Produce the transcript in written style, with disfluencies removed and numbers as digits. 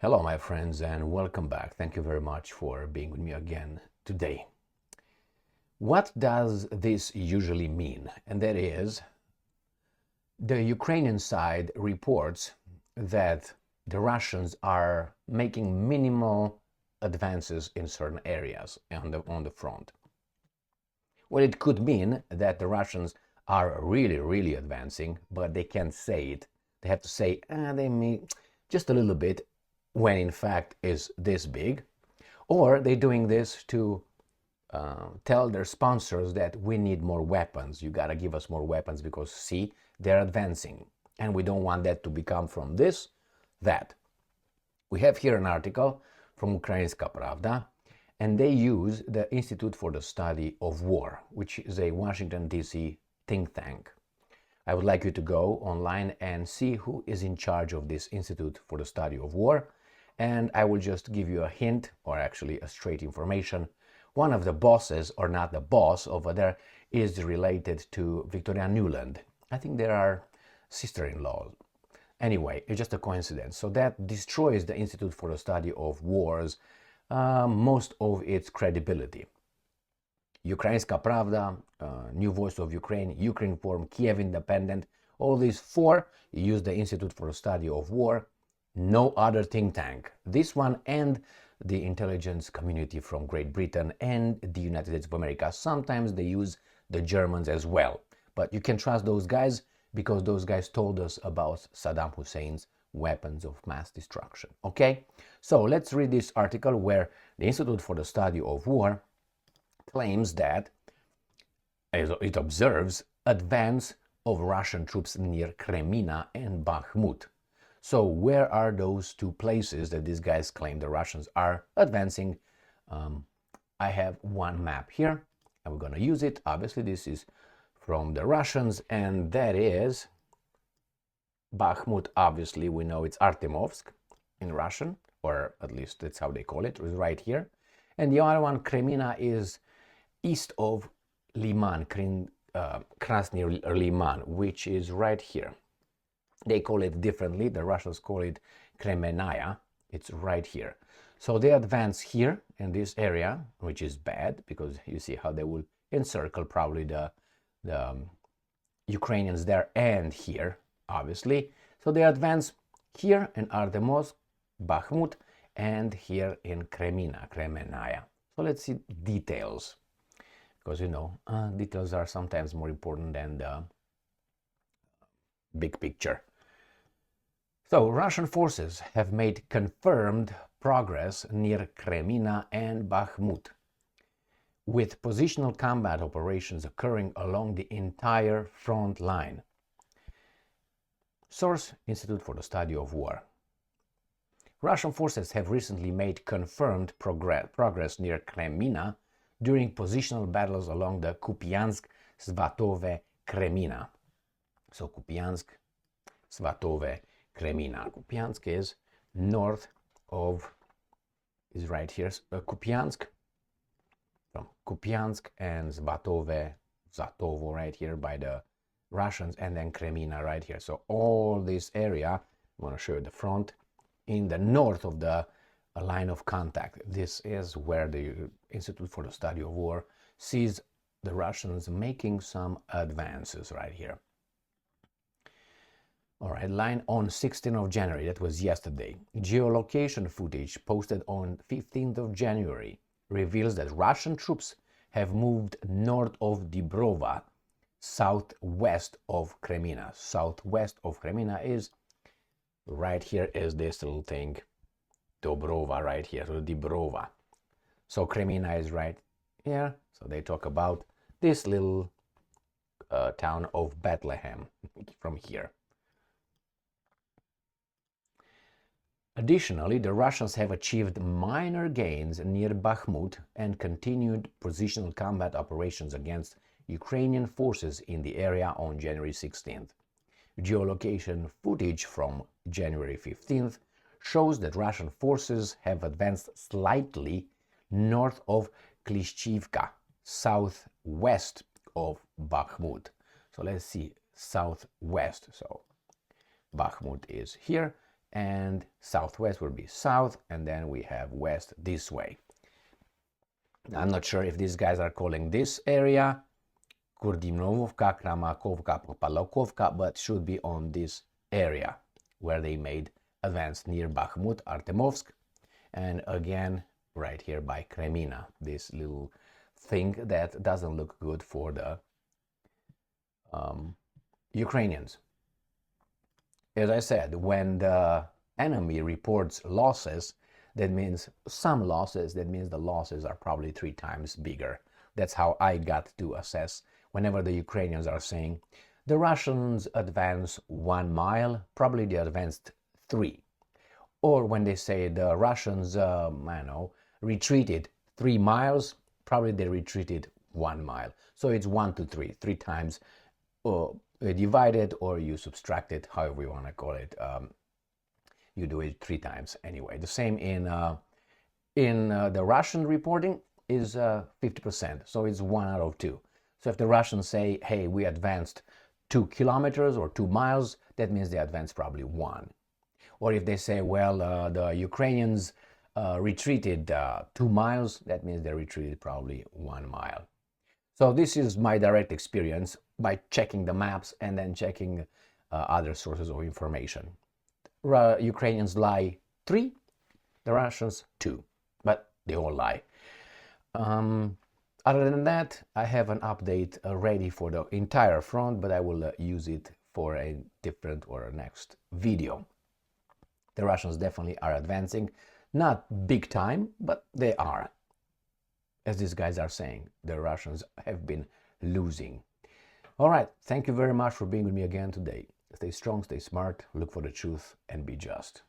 Hello, my friends, and welcome back. Thank you very much for being with me again today. What does this usually mean? And that is, the Ukrainian side reports that the Russians are making minimal advances in certain areas on the front. Well, it could mean that the Russians are really advancing, but they can't say it. They have to say, they may just a little bit, when in fact is this big, or they're doing this to tell their sponsors that we need more weapons. You gotta give us more weapons because see, they're advancing, and we don't want that to become from this, that. We have here an article from Ukrainska Pravda, and they use the Institute for the Study of War, which is a Washington, D.C. think tank. I would like you to go online and see who is in charge of this Institute for the Study of War. And I will just give you a hint, or actually a straight information. One of the bosses, or not the boss over there, is related to Victoria Nuland. I think there are sister-in-laws. Anyway, it's just a coincidence. So that destroys the Institute for the Study of Wars, most of its credibility. Ukrainska Pravda, New Voice of Ukraine, Ukrinform, Kiev Independent, all these four use the Institute for the Study of War. No other think tank. This one and the intelligence community from Great Britain and the United States of America. Sometimes they use the Germans as well. But you can trust those guys because those guys told us about Saddam Hussein's weapons of mass destruction. Okay? So let's read this article where the Institute for the Study of War claims that it observes advance of Russian troops near Keminna and Bakhmut. So where are those two places that these guys claim the Russians are advancing? I have one map here, and we're going to use it. Obviously, this is from the Russians, and that is Bakhmut. Obviously, we know it's Artemovsk in Russian, or at least that's how they call it. It's right here. And the other one, Keminna, is east of Liman, Krasny Liman, which is right here. They call it differently. The Russians call it Kremenaya. It's right here. So they advance here in this area, which is bad because you see how they will encircle probably the Ukrainians there and here, obviously. So they advance here in Artemovsk, Bakhmut, and here in Kremenaya. So let's see details, because details are sometimes more important than the big picture. So Russian forces have made confirmed progress near Keminna and Bakhmut, with positional combat operations occurring along the entire front line. Source: Institute for the Study of War. Russian forces have recently made confirmed progress near Keminna during positional battles along the Kupiansk-Svatove-Keminna. So Kupiansk, Svatove, Keminna. Kupiansk is north of, is right here, Kupiansk, from Kupiansk and Zatovo right here by the Russians, and then Keminna right here. So all this area, I want to show you the front, in the north of the line of contact. This is where the Institute for the Study of War sees the Russians making some advances right here. All right, line on 16th of January, that was yesterday. Geolocation footage posted on 15th of January reveals that Russian troops have moved north of Dibrova, southwest of Keminna. Southwest of Keminna is right here, is this little thing, Dobrova right here, so Dibrova. So Keminna is right here, so they talk about this little town of Bethlehem from here. Additionally, the Russians have achieved minor gains near Bakhmut and continued positional combat operations against Ukrainian forces in the area on January 16th. Geolocation footage from January 15th shows that Russian forces have advanced slightly north of Klishchivka, southwest of Bakhmut. So let's see, southwest. So Bakhmut is here, and southwest will be south, and then we have west this way. I'm not sure if these guys are calling this area Kurdimovka, Kramakovka, Popalokovka, but should be on this area where they made advance near Bakhmut, Artemovsk, and again right here by Keminna, this little thing that doesn't look good for the Ukrainians. As I said, when the enemy reports losses, that means some losses, that means the losses are probably 3 times bigger. That's how I got to assess whenever the Ukrainians are saying the Russians advance 1 mile, probably they advanced 3. Or when they say the Russians, retreated 3 miles, probably they retreated 1 mile. So it's 1 to 3, 3 times divided, or you subtract it, however you want to call it. You do it 3 times anyway. The same in the Russian reporting is 50%, so it's 1 out of 2. So if the Russians say, hey, we advanced 2 kilometers or 2 miles, that means they advanced probably 1. Or if they say, well, the Ukrainians retreated 2 miles, that means they retreated probably 1 mile. So this is my direct experience by checking the maps and then checking other sources of information. Ukrainians lie 3, the Russians 2, but they all lie. Other than that, I have an update ready for the entire front, but I will use it for a different or a next video. The Russians definitely are advancing, not big time, but they are. As these guys are saying, the Russians have been losing. All right, thank you very much for being with me again today. Stay strong, stay smart, look for the truth, and be just.